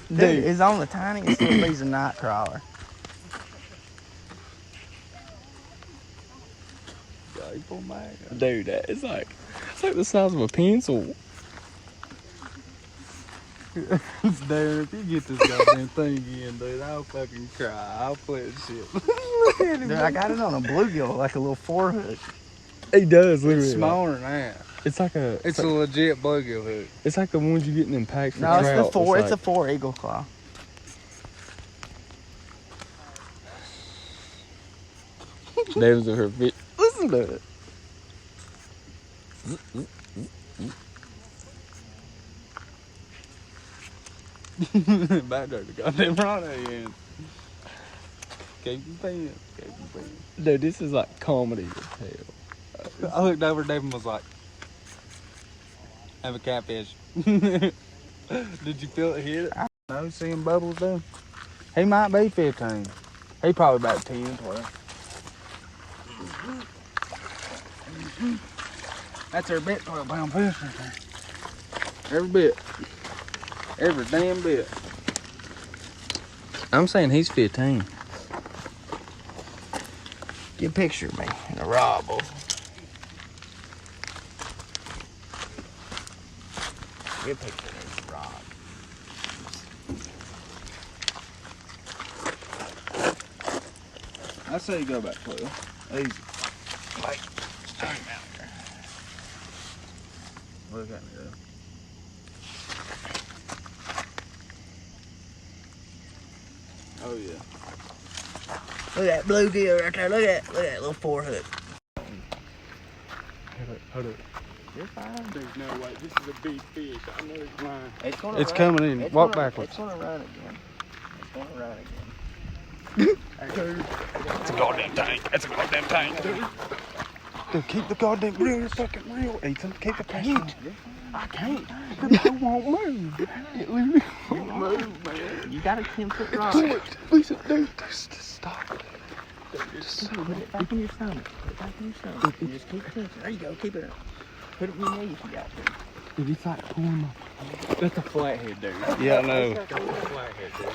Dude, it's on the tiniest little piece of night crawler. Dude, it's like the size of a pencil. Dude, if you get this goddamn thing in, dude, I'll fucking cry. I'll play that shit. Look at him. Dude, I got it on a bluegill, like a little 4-hook. He does, literally. It's smaller than that. It's like a... It's a legit bluegill hook. It's like the ones you get in them packs for No, trout. it's the 4. It's a 4 eagle claw. David's over here. Listen to it. Back there, the goddamn rod again. Keep your pants. Keep your pants. Dude, this is like comedy as hell. I looked over, David was like, have a catfish. Did you feel it hit it? I don't know, seeing bubbles though. He might be 15. He probably about 10, 12. That's our bit 12-pound fish right there. Every bit. Every damn bit. I'm saying he's 15. Get a picture of me in a rod, boy. Get a picture of me in a rod. I say you go back 12. Easy. Like, hang out here. Look at me, though. Oh yeah. Look at that bluegill right there. Look at that little 4-hook. Hold up. You're fine. There's no way. This is a big fish. I know it's mine. It's coming in. Walk backwards. It's gonna run again. It's gonna run again. It's a goddamn tank. It's a goddamn tank, dude. Dude, keep the goddamn real fucking real, Ethan. Keep the pressure. I can't. The boat won't move. It literally won't move, man. You got a 10-foot rod. Listen, dude, just stop. Just Put it back in your stomach. Put it back in your stomach. And just keep pinching. There you go. Keep it up. Put it in your knee if you got to. Dude, it's like pulling my... That's a flathead, dude. Yeah, I know. That's a flathead, dude.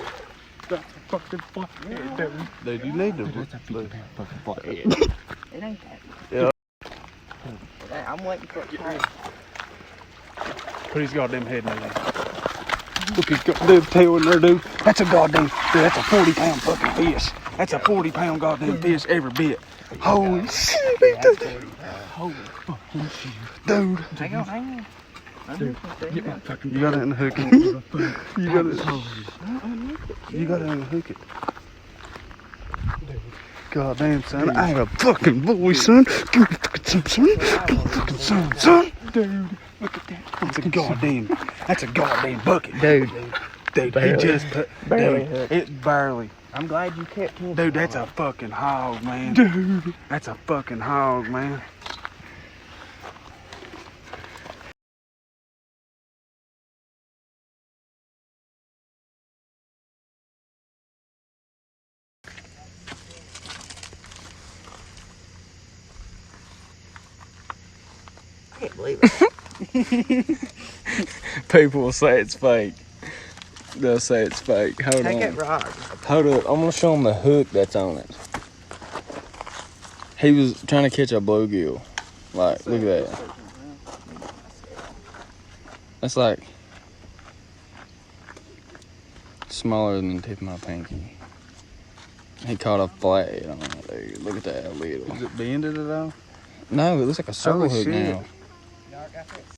That's a fucking flathead, dude. Dude, you need to... That's a 50-pound fucking flathead. It ain't that. Yeah. Hey, I'm waiting for it to turn. Put his goddamn head in there. Look at his goddamn tail in there, dude. That's a goddamn... Dude, that's a 40-pound fucking fish. That's a 40-pound goddamn fish every bit. Holy shit, dude. Holy fucking shit. Dude. Hang on. Get my fucking... You got it in the hook. You got it. You got it in the hook. Goddamn, son. I ain't a fucking boy, son. Give me fucking some, son. Give me fucking some, son. Dude, look at that. That's a goddamn bucket, dude. Dude, he just put... Barely Dude, hooked. it barely. I'm glad you kept him. Dude, that's a fucking hog, man. Dude. That's a fucking hog, man. I can't believe it. People will say it's fake. They'll say it's fake. Hold Take that on. rod. Hold up. I'm going to show them the hook that's on it. He was trying to catch a bluegill. Like, look at that. That's like smaller than the tip of my pinky. He caught a flathead on it, dude. Look at that little. Is it bended at all? No, it looks like a circle Holy hook shit. now.